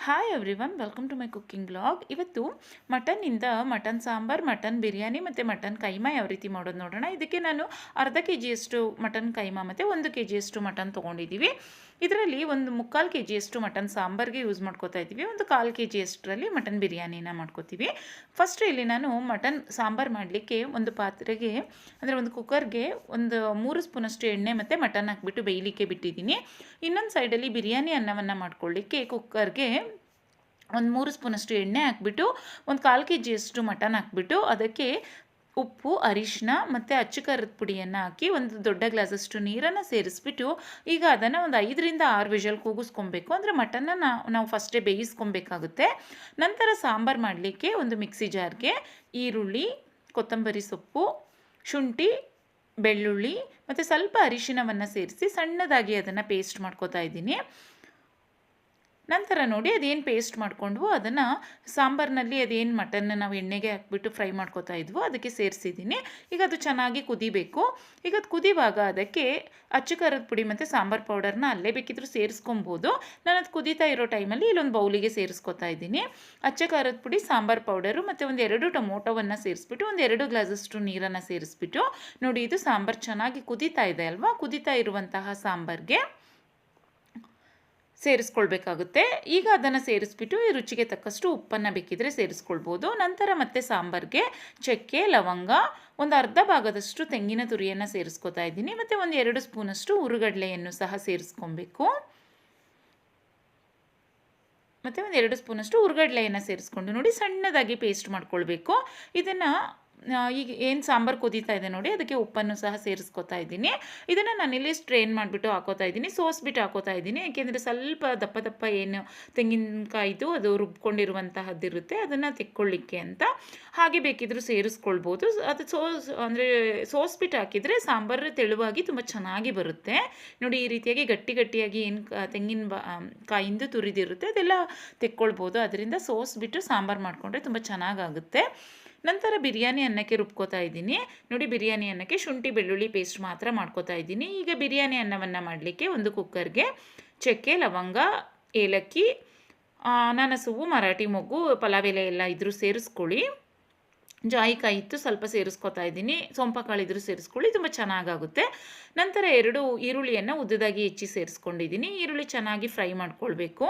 Hi everyone, welcome to my cooking blog. ಇವತ್ತು mutton sambar, mutton biryani ಮತ್ತು mutton keema ಯಾವ ರೀತಿ ಮಾಡೋದು ನೋಡೋಣ. ಇದಕ್ಕೆ ನಾನು ಅರ್ಧ ಕೆ ಜಿಯಷ್ಟು ಮಟನ್ ಕೈಮಾ ಮತ್ತು 1 ಕೆ ಜಿಯಷ್ಟು ಮಟನ್ ತೊಗೊಂಡಿದ್ದೀವಿ. ಇದರಲ್ಲಿ ಒಂದು 3/4 ಕೆ ಜಿಯಷ್ಟು ಮಟನ್ ಸಾಂಬಾರ್ಗೆ ಯೂಸ್ ಮಾಡ್ಕೋತಾ ಇದ್ದೀವಿ. ಒಂದು 1/4 ಕೆ ಜಿಯಷ್ಟರಲ್ಲಿ ಮಟನ್ ಬಿರಿಯಾನಿನ ಮಾಡ್ಕೋತೀವಿ. ಫಸ್ಟ್ ಇಲ್ಲಿ ನಾನು ಮಟನ್ ಸಾಂಬಾರು ಮಾಡಲಿಕ್ಕೆ ಒಂದು ಪಾತ್ರೆಗೆ ಅಂದರೆ ಒಂದು ಕುಕ್ಕರ್ಗೆ ಒಂದು 3 ಸ್ಪೂನಷ್ಟು ಎಣ್ಣೆ ಮತ್ತು ಮಟನ್ ಹಾಕ್ಬಿಟ್ಟು ಬೇಯಲಿಕ್ಕೆ ಬಿಟ್ಟಿದ್ದೀನಿ. ಇನ್ನೊಂದು ಸೈಡಲ್ಲಿ ಬಿರಿಯಾನಿ ಅನ್ನವನ್ನು ಮಾಡ್ಕೊಳ್ಳಿಕ್ಕೆ ಕುಕ್ಕರ್ಗೆ ಒಂದು 3 ಸ್ಪೂನಷ್ಟು ಎಣ್ಣೆ ಹಾಕ್ಬಿಟ್ಟು ಒಂದು 1/4 ಕೆ ಜಿಯಷ್ಟು ಮಟನ್ ಹಾಕ್ಬಿಟ್ಟು ಅದಕ್ಕೆ ಉಪ್ಪು, ಅರಿಶಿನ ಮತ್ತು ಅಚ್ಚ ಖಾರದ ಪುಡಿಯನ್ನು ಹಾಕಿ ಒಂದು ದೊಡ್ಡ ಗ್ಲಾಸಷ್ಟು ನೀರನ್ನು ಸೇರಿಸ್ಬಿಟ್ಟು ಈಗ ಅದನ್ನು ಒಂದು 5ರಿಂದ 6 ವಿಷಲ್ ಕೂಗಿಸ್ಕೊಬೇಕು. ಅಂದರೆ ಮಟನ್ನ ನಾವು ಫಸ್ಟೇ ಬೇಯಿಸ್ಕೊಬೇಕಾಗುತ್ತೆ. ನಂತರ ಸಾಂಬಾರು ಮಾಡಲಿಕ್ಕೆ ಒಂದು ಮಿಕ್ಸಿ ಜಾರ್ಗೆ ಈರುಳ್ಳಿ, ಕೊತ್ತಂಬರಿ ಸೊಪ್ಪು, ಶುಂಠಿ, ಬೆಳ್ಳುಳ್ಳಿ ಮತ್ತು ಸ್ವಲ್ಪ ಅರಿಶಿನವನ್ನು ಸೇರಿಸಿ ಸಣ್ಣದಾಗಿ ಅದನ್ನು ಪೇಸ್ಟ್ ಮಾಡ್ಕೋತಾ ಇದ್ದೀನಿ. ನಂತರ ನೋಡಿ ಅದೇನು ಪೇಸ್ಟ್ ಮಾಡಿಕೊಂಡ್ವು ಅದನ್ನು ಸಾಂಬಾರಿನಲ್ಲಿ ಅದೇನು ಮಟನ್ನ ನಾವು ಎಣ್ಣೆಗೆ ಹಾಕ್ಬಿಟ್ಟು ಫ್ರೈ ಮಾಡ್ಕೋತಾ ಇದ್ವು ಅದಕ್ಕೆ ಸೇರಿಸಿದ್ದೀನಿ. ಈಗ ಅದು ಚೆನ್ನಾಗಿ ಕುದಿಬೇಕು. ಈಗ ಅದು ಕುದಿವಾಗ ಅದಕ್ಕೆ ಅಚ್ಚ ಖಾರದ ಪುಡಿ ಮತ್ತು ಸಾಂಬಾರು ಪೌಡರ್ನ ಅಲ್ಲೇ ಬೇಕಿದ್ರೂ ಸೇರಿಸ್ಕೊಬೋದು. ನಾನು ಅದು ಕುದೀತಾ ಇರೋ ಟೈಮಲ್ಲಿ ಇಲ್ಲೊಂದು ಬೌಲಿಗೆ ಸೇರಿಸ್ಕೊತಾ ಇದ್ದೀನಿ. ಅಚ್ಚ ಖಾರದ ಪುಡಿ, ಸಾಂಬಾರು ಪೌಡರು ಮತ್ತು ಒಂದು 2 ಟೊಮೊಟೊವನ್ನು ಸೇರಿಸ್ಬಿಟ್ಟು ಒಂದು 2 ಗ್ಲಾಸಷ್ಟು ನೀರನ್ನು ಸೇರಿಸ್ಬಿಟ್ಟು ನೋಡಿ ಇದು ಸಾಂಬಾರು ಚೆನ್ನಾಗಿ ಕುದೀತಾ ಇದೆ ಅಲ್ವಾ. ಕುದೀತಾ ಇರುವಂತಹ ಸಾಂಬಾರಿಗೆ ಸೇರಿಸ್ಕೊಳ್ಬೇಕಾಗುತ್ತೆ. ಈಗ ಅದನ್ನು ಸೇರಿಸ್ಬಿಟ್ಟು ಈ ರುಚಿಗೆ ತಕ್ಕಷ್ಟು ಉಪ್ಪನ್ನು ಬೇಕಿದ್ರೆ ಸೇರಿಸ್ಕೊಳ್ಬೋದು. ನಂತರ ಮತ್ತೆ ಸಾಂಬಾರಿಗೆ ಚಕ್ಕೆ, ಲವಂಗ, ಒಂದು ಅರ್ಧ ಭಾಗದಷ್ಟು ತೆಂಗಿನ ತುರಿಯನ್ನು ಸೇರಿಸ್ಕೊತಾ ಇದ್ದೀನಿ ಮತ್ತು ಒಂದು 2 ಸ್ಪೂನಷ್ಟು ಹುರುಗಡ್ಲೆಯನ್ನು ಸಹ ಸೇರಿಸ್ಕೊಬೇಕು. ಮತ್ತು ಒಂದು 2 ಸ್ಪೂನಷ್ಟು ಹುರುಗಡ್ಲೆಯನ್ನು ಸೇರಿಸ್ಕೊಂಡು ನೋಡಿ ಸಣ್ಣದಾಗಿ ಪೇಸ್ಟ್ ಮಾಡ್ಕೊಳ್ಬೇಕು. ಇದನ್ನು ಈಗ ಏನು ಸಾಂಬಾರು ಕುದೀತಾ ಇದೆ ನೋಡಿ ಅದಕ್ಕೆ ಉಪ್ಪನ್ನು ಸಹ ಸೇರಿಸ್ಕೊತಾ ಇದ್ದೀನಿ. ಇದನ್ನು ನಾನಿಲ್ಲಿ ಸ್ಟ್ರೈನ್ ಮಾಡಿಬಿಟ್ಟು ಹಾಕೋತಾ ಇದ್ದೀನಿ, ಸೋಸ್ಬಿಟ್ಟು ಹಾಕೋತಾ ಇದ್ದೀನಿ. ಏಕೆಂದರೆ ಸ್ವಲ್ಪ ದಪ್ಪ ದಪ್ಪ ಏನು ತೆಂಗಿನಕಾಯಿದು ಅದು ರುಬ್ಕೊಂಡಿರುವಂತಹದ್ದಿರುತ್ತೆ ಅದನ್ನು ತೆಕ್ಕೊಳ್ಳಿಕ್ಕೆ ಅಂತ. ಹಾಗೆ ಬೇಕಿದ್ರೂ ಸೇರಿಸ್ಕೊಳ್ಬೋದು. ಅದು ಅಂದರೆ ಸೋಸ್ಬಿಟ್ಟು ಹಾಕಿದರೆ ಸಾಂಬಾರು ತೆಳುವಾಗಿ ತುಂಬ ಚೆನ್ನಾಗಿ ಬರುತ್ತೆ. ನೋಡಿ ಈ ರೀತಿಯಾಗಿ ಗಟ್ಟಿಯಾಗಿ ಏನು ತೆಂಗಿನ ಕಾಯಿಂದ ತುರಿದಿರುತ್ತೆ ಅದೆಲ್ಲ ತೆಕ್ಕೊಳ್ಬೋದು. ಅದರಿಂದ ಸೋಸ್ಬಿಟ್ಟು ಸಾಂಬಾರು ಮಾಡಿಕೊಂಡ್ರೆ ತುಂಬ ಚೆನ್ನಾಗಾಗುತ್ತೆ. ನಂತರ ಬಿರಿಯಾನಿ ಅನ್ನಕ್ಕೆ ರುಬ್ಕೋತಾ ಇದ್ದೀನಿ. ನೋಡಿ ಬಿರಿಯಾನಿ ಅನ್ನಕ್ಕೆ ಶುಂಠಿ ಬೆಳ್ಳುಳ್ಳಿ ಪೇಸ್ಟ್ ಮಾತ್ರ ಮಾಡ್ಕೋತಾ ಇದ್ದೀನಿ. ಈಗ ಬಿರಿಯಾನಿ ಅನ್ನವನ್ನು ಮಾಡಲಿಕ್ಕೆ ಒಂದು ಕುಕ್ಕರ್ಗೆ ಚಕ್ಕೆ, ಲವಂಗ, ಏಲಕ್ಕಿ, ಅನಾನಸುವು, ಮರಾಠಿ ಮೊಗ್ಗು, ಪಲಾವ್ ಎಲೆ ಎಲ್ಲ ಇದ್ರೂ ಸೇರಿಸ್ಕೊಳ್ಳಿ. ಜಾಯಿಕಾಯಿ ಇತ್ತು ಸ್ವಲ್ಪ ಸೇರಿಸ್ಕೊತಾ ಇದ್ದೀನಿ. ಸೊಂಪಕಾಳು ಇದ್ರೂ ಸೇರಿಸ್ಕೊಳ್ಳಿ, ತುಂಬ ಚೆನ್ನಾಗಾಗುತ್ತೆ. ನಂತರ 2 ಈರುಳ್ಳಿಯನ್ನು ಉದ್ದದಾಗಿ ಹೆಚ್ಚಿ ಸೇರಿಸ್ಕೊಂಡಿದ್ದೀನಿ. ಈರುಳ್ಳಿ ಚೆನ್ನಾಗಿ ಫ್ರೈ ಮಾಡ್ಕೊಳ್ಬೇಕು.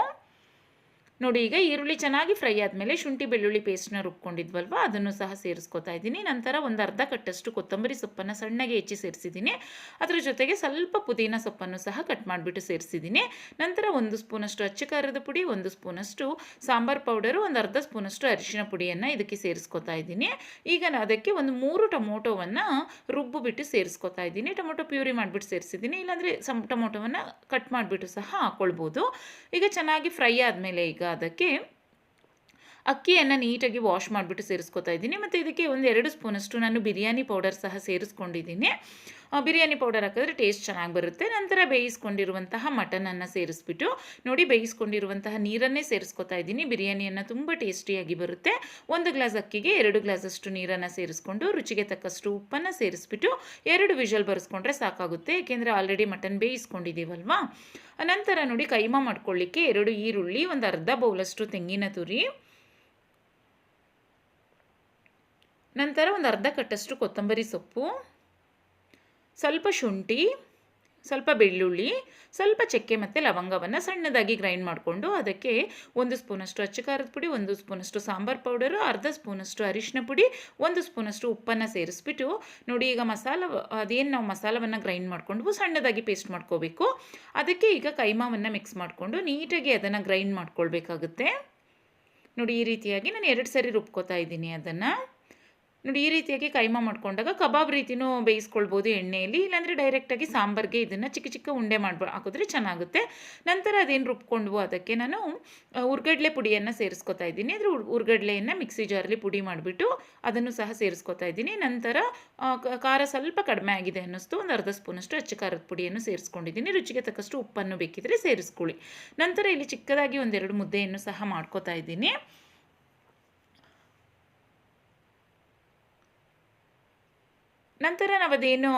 ನೋಡಿ ಈಗ ಈರುಳ್ಳಿ ಚೆನ್ನಾಗಿ ಫ್ರೈ ಆದಮೇಲೆ ಶುಂಠಿ ಬೆಳ್ಳುಳ್ಳಿ ಪೇಸ್ಟ್ನ ರುಬ್ಕೊಂಡಿದ್ವಲ್ವ ಅದನ್ನು ಸಹ ಸೇರಿಸ್ಕೊತಾ ಇದ್ದೀನಿ. ನಂತರ ಒಂದು ಅರ್ಧ ಕಟ್ಟಷ್ಟು ಕೊತ್ತಂಬರಿ ಸೊಪ್ಪನ್ನು ಸಣ್ಣಗೆ ಹೆಚ್ಚಿ ಸೇರಿಸಿದ್ದೀನಿ. ಅದರ ಜೊತೆಗೆ ಸ್ವಲ್ಪ ಪುದೀನ ಸೊಪ್ಪನ್ನು ಸಹ ಕಟ್ ಮಾಡಿಬಿಟ್ಟು ಸೇರಿಸಿದ್ದೀನಿ. ನಂತರ 1 ಸ್ಪೂನಷ್ಟು ಅಚ್ಚ ಖಾರದ ಪುಡಿ, 1 ಸ್ಪೂನಷ್ಟು ಸಾಂಬಾರು ಪೌಡರು, ಒಂದು ಅರ್ಧ ಸ್ಪೂನಷ್ಟು ಅರಿಶಿನ ಪುಡಿಯನ್ನು ಇದಕ್ಕೆ ಸೇರಿಸ್ಕೊತಾ ಇದ್ದೀನಿ. ಈಗ ಅದಕ್ಕೆ ಒಂದು 3 ಟೊಮೊಟೊವನ್ನು ರುಬ್ಬಿಬಿಟ್ಟು ಸೇರಿಸ್ಕೊತಾ ಇದ್ದೀನಿ. ಟೊಮೊಟೊ ಪ್ಯೂರಿ ಮಾಡಿಬಿಟ್ಟು ಸೇರಿಸಿದ್ದೀನಿ, ಇಲ್ಲಾಂದರೆ ಟೊಮೊಟೊವನ್ನು ಕಟ್ ಮಾಡಿಬಿಟ್ಟು ಸಹ ಹಾಕ್ಕೊಳ್ಬೋದು. ಈಗ ಚೆನ್ನಾಗಿ ಫ್ರೈ ಆದಮೇಲೆ ಈಗ ಅದಕ್ಕೆ ಅಕ್ಕಿಯನ್ನು ನೀಟಾಗಿ ವಾಶ್ ಮಾಡಿಬಿಟ್ಟು ಸೇರಿಸ್ಕೊತಾ ಇದ್ದೀನಿ. ಮತ್ತು ಇದಕ್ಕೆ ಒಂದು 2 ಸ್ಪೂನಷ್ಟು ನಾನು ಬಿರಿಯಾನಿ ಪೌಡರ್ ಸಹ ಸೇರಿಸ್ಕೊಂಡಿದ್ದೀನಿ. ಬಿರಿಯಾನಿ ಪೌಡರ್ ಹಾಕಿದ್ರೆ ಟೇಸ್ಟ್ ಚೆನ್ನಾಗಿ ಬರುತ್ತೆ. ನಂತರ ಬೇಯಿಸ್ಕೊಂಡಿರುವಂತಹ ಮಟನನ್ನು ಸೇರಿಸ್ಬಿಟ್ಟು ನೋಡಿ ಬೇಯಿಸ್ಕೊಂಡಿರುವಂತಹ ನೀರನ್ನೇ ಸೇರಿಸ್ಕೊತಾ ಇದ್ದೀನಿ. ಬಿರಿಯಾನಿಯನ್ನು ತುಂಬ ಟೇಸ್ಟಿಯಾಗಿ ಬರುತ್ತೆ. 1 ಗ್ಲಾಸ್ ಅಕ್ಕಿಗೆ 2 ಗ್ಲಾಸಷ್ಟು ನೀರನ್ನು ಸೇರಿಸ್ಕೊಂಡು ರುಚಿಗೆ ತಕ್ಕಷ್ಟು ಉಪ್ಪನ್ನು ಸೇರಿಸ್ಬಿಟ್ಟು 2 ವಿಷಲ್ ಬರೆಸ್ಕೊಂಡ್ರೆ ಸಾಕಾಗುತ್ತೆ. ಏಕೆಂದರೆ ಆಲ್ರೆಡಿ ಮಟನ್ ಬೇಯಿಸ್ಕೊಂಡಿದ್ದೀವಲ್ವಾ. ನಂತರ ನೋಡಿ ಕೈಮಾ ಮಾಡ್ಕೊಳ್ಳಿಕ್ಕೆ 2 ಈರುಳ್ಳಿ, ಒಂದು ಅರ್ಧ ಬೌಲಷ್ಟು ತೆಂಗಿನ ತುರಿ, ನಂತರ ಒಂದು ಅರ್ಧ ಕಟ್ಟಷ್ಟು ಕೊತ್ತಂಬರಿ ಸೊಪ್ಪು, ಸ್ವಲ್ಪ ಶುಂಠಿ, ಸ್ವಲ್ಪ ಬೆಳ್ಳುಳ್ಳಿ, ಸ್ವಲ್ಪ ಚಕ್ಕೆ ಮತ್ತು ಲವಂಗವನ್ನು ಸಣ್ಣದಾಗಿ ಗ್ರೈಂಡ್ ಮಾಡಿಕೊಂಡು ಅದಕ್ಕೆ 1 ಸ್ಪೂನಷ್ಟು ಅಚ್ಚ ಖಾರದ ಪುಡಿ, 1 ಸ್ಪೂನಷ್ಟು ಸಾಂಬಾರು ಪೌಡರು, ಅರ್ಧ ಸ್ಪೂನಷ್ಟು ಅರಿಶಿನ ಪುಡಿ, 1 ಸ್ಪೂನಷ್ಟು ಉಪ್ಪನ್ನು ಸೇರಿಸ್ಬಿಟ್ಟು ನೋಡಿ ಈಗ ಅದೇನು ನಾವು ಮಸಾಲವನ್ನು ಗ್ರೈಂಡ್ ಮಾಡಿಕೊಂಡು ಸಣ್ಣದಾಗಿ ಪೇಸ್ಟ್ ಮಾಡ್ಕೋಬೇಕು. ಅದಕ್ಕೆ ಈಗ ಕೈಮಾವನ್ನು ಮಿಕ್ಸ್ ಮಾಡಿಕೊಂಡು ನೀಟಾಗಿ ಅದನ್ನು ಗ್ರೈಂಡ್ ಮಾಡ್ಕೊಳ್ಬೇಕಾಗುತ್ತೆ. ನೋಡಿ ಈ ರೀತಿಯಾಗಿ ನಾನು 2 ಸರಿ ರುಬ್ಕೋತಾ ಇದ್ದೀನಿ ಅದನ್ನು. ನೋಡಿ ಈ ರೀತಿಯಾಗಿ ಕೈಮಾ ಮಾಡ್ಕೊಂಡಾಗ ಕಬಾಬ್ ರೀತಿಯೂ ಬೇಯಿಸ್ಕೊಳ್ಬೋದು ಎಣ್ಣೆಯಲ್ಲಿ, ಇಲ್ಲಾಂದರೆ ಡೈರೆಕ್ಟಾಗಿ ಸಾಂಬಾರಿಗೆ ಇದನ್ನು ಚಿಕ್ಕ ಚಿಕ್ಕ ಉಂಡೆ ಹಾಕಿದ್ರೆ ಚೆನ್ನಾಗುತ್ತೆ. ನಂತರ ಅದೇನು ರುಬ್ಕೊಂಡ್ವು ಅದಕ್ಕೆ ನಾನು ಹುರ್ಗಡ್ಲೆ ಪುಡಿಯನ್ನು ಸೇರಿಸ್ಕೊತಾ ಇದ್ದೀನಿ. ಅಂದರೆ ಹುರ್ಗಡ್ಲೆಯನ್ನು ಮಿಕ್ಸಿ ಜಾರಲ್ಲಿ ಪುಡಿ ಮಾಡಿಬಿಟ್ಟು ಅದನ್ನು ಸಹ ಸೇರಿಸ್ಕೊತಾ ಇದ್ದೀನಿ. ನಂತರ ಖಾರ ಸ್ವಲ್ಪ ಕಡಿಮೆ ಆಗಿದೆ ಅನ್ನಿಸ್ತು, ಒಂದು ಅರ್ಧ ಸ್ಪೂನಷ್ಟು ಅಚ್ಚ ಖಾರದ ಪುಡಿಯನ್ನು ಸೇರಿಸ್ಕೊಂಡಿದ್ದೀನಿ. ರುಚಿಗೆ ತಕ್ಕಷ್ಟು ಉಪ್ಪನ್ನು ಬೇಕಿದ್ರೆ ಸೇರಿಸ್ಕೊಳ್ಳಿ. ನಂತರ ಇಲ್ಲಿ ಚಿಕ್ಕದಾಗಿ 1-2 ಮುದ್ದೆಯನ್ನು ಸಹ ಮಾಡ್ಕೋತಾ ಇದ್ದೀನಿ. ನಂತರ ನಾವದೇನು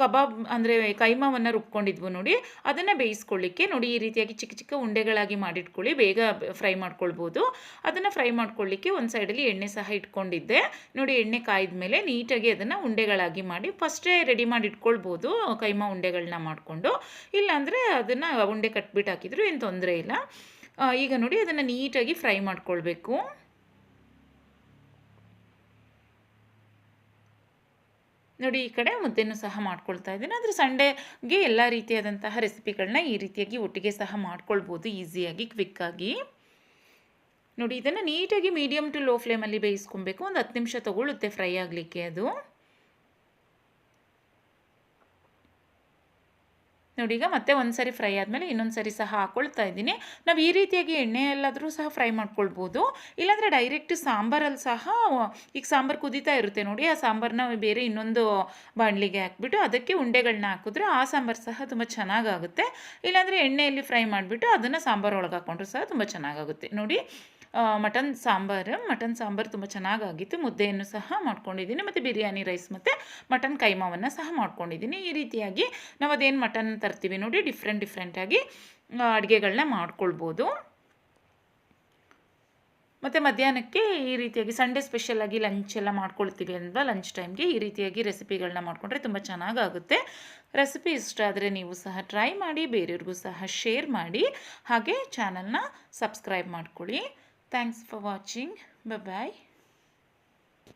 ಕಬಾಬ್ ಅಂದರೆ ಕೈಮಾವನ್ನು ರುಬ್ಕೊಂಡಿದ್ವು ನೋಡಿ, ಅದನ್ನು ಬೇಯಿಸ್ಕೊಳ್ಳಿಕ್ಕೆ ನೋಡಿ ಈ ರೀತಿಯಾಗಿ ಚಿಕ್ಕ ಚಿಕ್ಕ ಉಂಡೆಗಳಾಗಿ ಮಾಡಿಟ್ಕೊಳ್ಳಿ, ಬೇಗ ಫ್ರೈ ಮಾಡ್ಕೊಳ್ಬೋದು. ಅದನ್ನು ಫ್ರೈ ಮಾಡ್ಕೊಳ್ಳಿಕ್ಕೆ ಒಂದು ಸೈಡಲ್ಲಿ ಎಣ್ಣೆ ಸಹ ಇಟ್ಕೊಂಡಿದ್ದೆ ನೋಡಿ. ಎಣ್ಣೆ ಕಾಯ್ದ ಮೇಲೆ ನೀಟಾಗಿ ಅದನ್ನು ಉಂಡೆಗಳಾಗಿ ಮಾಡಿ ಫಸ್ಟೇ ರೆಡಿ ಮಾಡಿ ಇಟ್ಕೊಳ್ಬೋದು ಕೈಮಾ ಉಂಡೆಗಳನ್ನ ಮಾಡಿಕೊಂಡು. ಇಲ್ಲಾಂದರೆ ಅದನ್ನು ಉಂಡೆ ಕಟ್ಬಿಟ್ಟು ಹಾಕಿದ್ರು ಏನು ತೊಂದರೆ ಇಲ್ಲ. ಈಗ ನೋಡಿ ಅದನ್ನು ನೀಟಾಗಿ ಫ್ರೈ ಮಾಡ್ಕೊಳ್ಬೇಕು. ನೋಡಿ ಈ ಕಡೆ ಮುದ್ದೆನೂ ಸಹ ಮಾಡ್ಕೊಳ್ತಾ ಇದ್ದೀನಿ. ಆದರೆ ಸಂಡೇಗೆ ಎಲ್ಲ ರೀತಿಯಾದಂತಹ ರೆಸಿಪಿಗಳನ್ನ ಈ ರೀತಿಯಾಗಿ ಒಟ್ಟಿಗೆ ಸಹ ಮಾಡ್ಕೊಳ್ಬೋದು ಈಸಿಯಾಗಿ, ಕ್ವಿಕ್ಕಾಗಿ. ನೋಡಿ ಇದನ್ನು ನೀಟಾಗಿ ಮೀಡಿಯಮ್ ಟು ಲೋ ಫ್ಲೇಮಲ್ಲಿ ಬೇಯಿಸ್ಕೊಬೇಕು. ಒಂದು 10 ನಿಮಿಷ ತೊಗೊಳ್ಳುತ್ತೆ ಫ್ರೈ ಆಗಲಿಕ್ಕೆ ಅದು. ನೋಡಿ ಈಗ ಮತ್ತೆ ಒಂದು ಸರಿ ಫ್ರೈ ಆದಮೇಲೆ ಇನ್ನೊಂದು ಸರಿ ಸಹ ಹಾಕ್ಕೊಳ್ತಾ ಇದ್ದೀನಿ. ನಾವು ಈ ರೀತಿಯಾಗಿ ಎಣ್ಣೆಯಲ್ಲಾದರೂ ಸಹ ಫ್ರೈ ಮಾಡ್ಕೊಳ್ಬೋದು, ಇಲ್ಲಾಂದರೆ ಡೈರೆಕ್ಟ್ ಸಾಂಬಾರಲ್ಲಿ ಸಹ, ಈಗ ಸಾಂಬಾರು ಕುದೀತಾ ಇರುತ್ತೆ ನೋಡಿ, ಆ ಸಾಂಬಾರನ್ನ ಬೇರೆ ಇನ್ನೊಂದು ಬಾಣಲಿಗೆ ಹಾಕ್ಬಿಟ್ಟು ಅದಕ್ಕೆ ಉಂಡೆಗಳನ್ನ ಹಾಕಿದ್ರೆ ಆ ಸಾಂಬಾರು ಸಹ ತುಂಬ ಚೆನ್ನಾಗಾಗುತ್ತೆ. ಇಲ್ಲಾಂದರೆ ಎಣ್ಣೆಯಲ್ಲಿ ಫ್ರೈ ಮಾಡಿಬಿಟ್ಟು ಅದನ್ನು ಸಾಂಬಾರು ಒಳಗೆ ಹಾಕ್ಕೊಂಡ್ರು ಸಹ ತುಂಬ ಚೆನ್ನಾಗಾಗುತ್ತೆ ನೋಡಿ. ಮಟನ್ ಸಾಂಬಾರು ತುಂಬ ಚೆನ್ನಾಗಾಗಿತ್ತು. ಮುದ್ದೆಯನ್ನು ಸಹ ಮಾಡ್ಕೊಂಡಿದ್ದೀನಿ ಮತ್ತು ಬಿರಿಯಾನಿ ರೈಸ್ ಮತ್ತು ಮಟನ್ ಕೈಮಾವನ್ನು ಸಹ ಮಾಡ್ಕೊಂಡಿದ್ದೀನಿ. ಈ ರೀತಿಯಾಗಿ ನಾವು ಅದೇನು ಮಟನ್ ತರ್ತೀವಿ ನೋಡಿ, ಡಿಫ್ರೆಂಟಾಗಿ ಅಡುಗೆಗಳನ್ನ ಮಾಡ್ಕೊಳ್ಬೋದು. ಮತ್ತು ಮಧ್ಯಾಹ್ನಕ್ಕೆ ಈ ರೀತಿಯಾಗಿ ಸಂಡೇ ಸ್ಪೆಷಲಾಗಿ ಲಂಚ್ ಎಲ್ಲ ಮಾಡ್ಕೊಳ್ತೀವಿ ಅಲ್ವಾ, ಲಂಚ್ ಟೈಮ್ಗೆ ಈ ರೀತಿಯಾಗಿ ರೆಸಿಪಿಗಳನ್ನ ಮಾಡಿಕೊಂಡ್ರೆ ತುಂಬ ಚೆನ್ನಾಗಾಗುತ್ತೆ. ರೆಸಿಪಿ ಇಷ್ಟ ಆದರೆ ನೀವು ಸಹ ಟ್ರೈ ಮಾಡಿ, ಬೇರೆಯವ್ರಿಗೂ ಸಹ ಶೇರ್ ಮಾಡಿ, ಹಾಗೆ ಚಾನಲ್ನ ಸಬ್ಸ್ಕ್ರೈಬ್ ಮಾಡ್ಕೊಳ್ಳಿ. Thanks for watching. ಬಾಯ್.